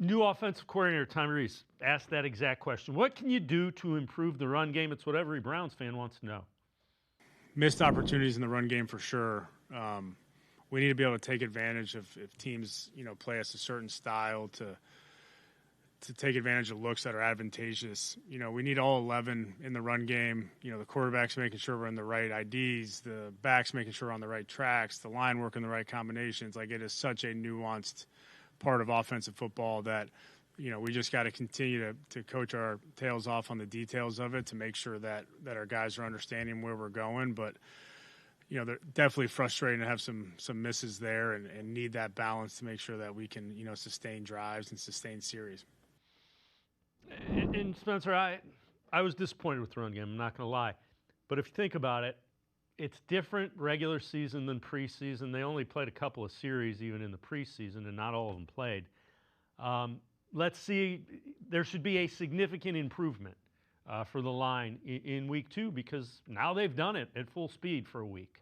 New offensive coordinator Tommy Rees asked that exact question. What can you do to improve the run game? It's what every Browns fan wants to know. Missed opportunities in the run game for sure. We need to be able to take advantage of if teams, play us a certain style to take advantage of looks that are advantageous. We need all 11 in the run game. The quarterback's making sure we're in the right IDs, the backs making sure we're on the right tracks, the line working the right combinations. Like, it is such a nuanced part of offensive football that, we just got to continue to coach our tails off on the details of it to make sure that our guys are understanding where we're going. But, they're definitely frustrating to have some misses there and need that balance to make sure that we can, sustain drives and sustain series. And Spencer, I was disappointed with the run game, I'm not going to lie. But if you think about it, it's different regular season than preseason. They only played a couple of series even in the preseason, and not all of them played. Let's see, there should be a significant improvement for the line in week 2 because now they've done it at full speed for a week.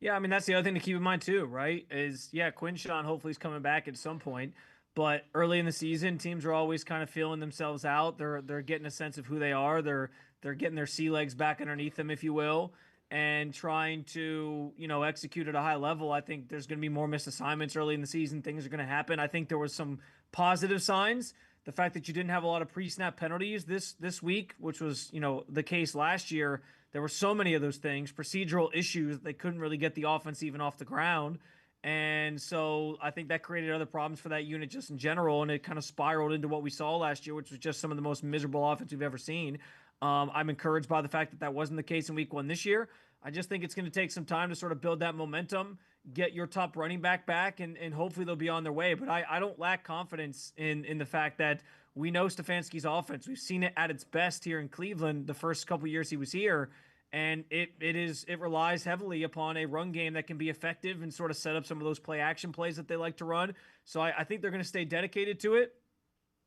Yeah, I mean, that's the other thing to keep in mind too, right? Quinshawn hopefully is coming back at some point. But early in the season, teams are always kind of feeling themselves out. They're getting a sense of who they are. They're getting their sea legs back underneath them, if you will, and trying to, execute at a high level. I think there's going to be more missed assignments early in the season. Things are going to happen. I think there was some positive signs. The fact that you didn't have a lot of pre-snap penalties this week, which was, the case last year. There were so many of those things, procedural issues. They couldn't really get the offense even off the ground. And so I think that created other problems for that unit just in general, and it kind of spiraled into what we saw last year, which was just some of the most miserable offense we've ever seen. I'm encouraged by the fact that wasn't the case in week 1 this year. I just think it's going to take some time to sort of build that momentum, get your top running back, and hopefully they'll be on their way. But I don't lack confidence in the fact that we know Stefanski's offense. We've seen it at its best here in Cleveland the first couple years he was here. And it relies heavily upon a run game that can be effective and sort of set up some of those play action plays that they like to run. So I think they're going to stay dedicated to it.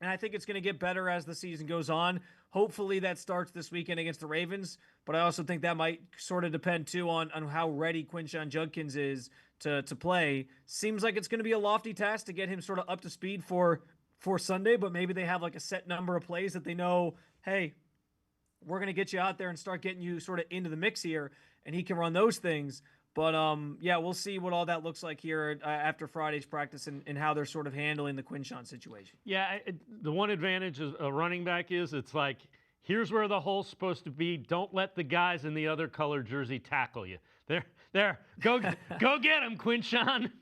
And I think it's going to get better as the season goes on. Hopefully that starts this weekend against the Ravens. But I also think that might sort of depend too on how ready Quinshawn Judkins is to play. Seems like it's going to be a lofty task to get him sort of up to speed for Sunday. But maybe they have like a set number of plays that they know, hey, we're going to get you out there and start getting you sort of into the mix here, and he can run those things. But, we'll see what all that looks like here after Friday's practice and how they're sort of handling the Quinshawn situation. Yeah, the one advantage of a running back is it's like, here's where the hole's supposed to be. Don't let the guys in the other color jersey tackle you. There, go get him, Quinshawn.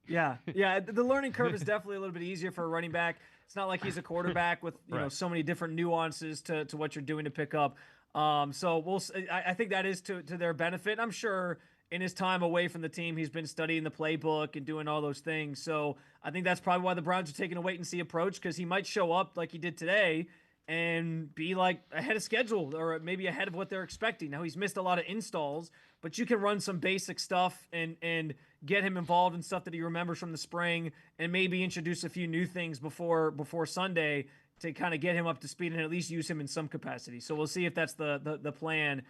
Yeah. The learning curve is definitely a little bit easier for a running back. It's not like he's a quarterback with so many different nuances to what you're doing to pick up. So I think that is to their benefit. I'm sure in his time away from the team, he's been studying the playbook and doing all those things. So I think that's probably why the Browns are taking a wait and see approach, because he might show up like he did today and be like ahead of schedule or maybe ahead of what they're expecting. Now, he's missed a lot of installs, but you can run some basic stuff and get him involved in stuff that he remembers from the spring and maybe introduce a few new things before Sunday to kind of get him up to speed and at least use him in some capacity. So we'll see if that's the plan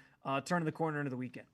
turning the corner into the weekend.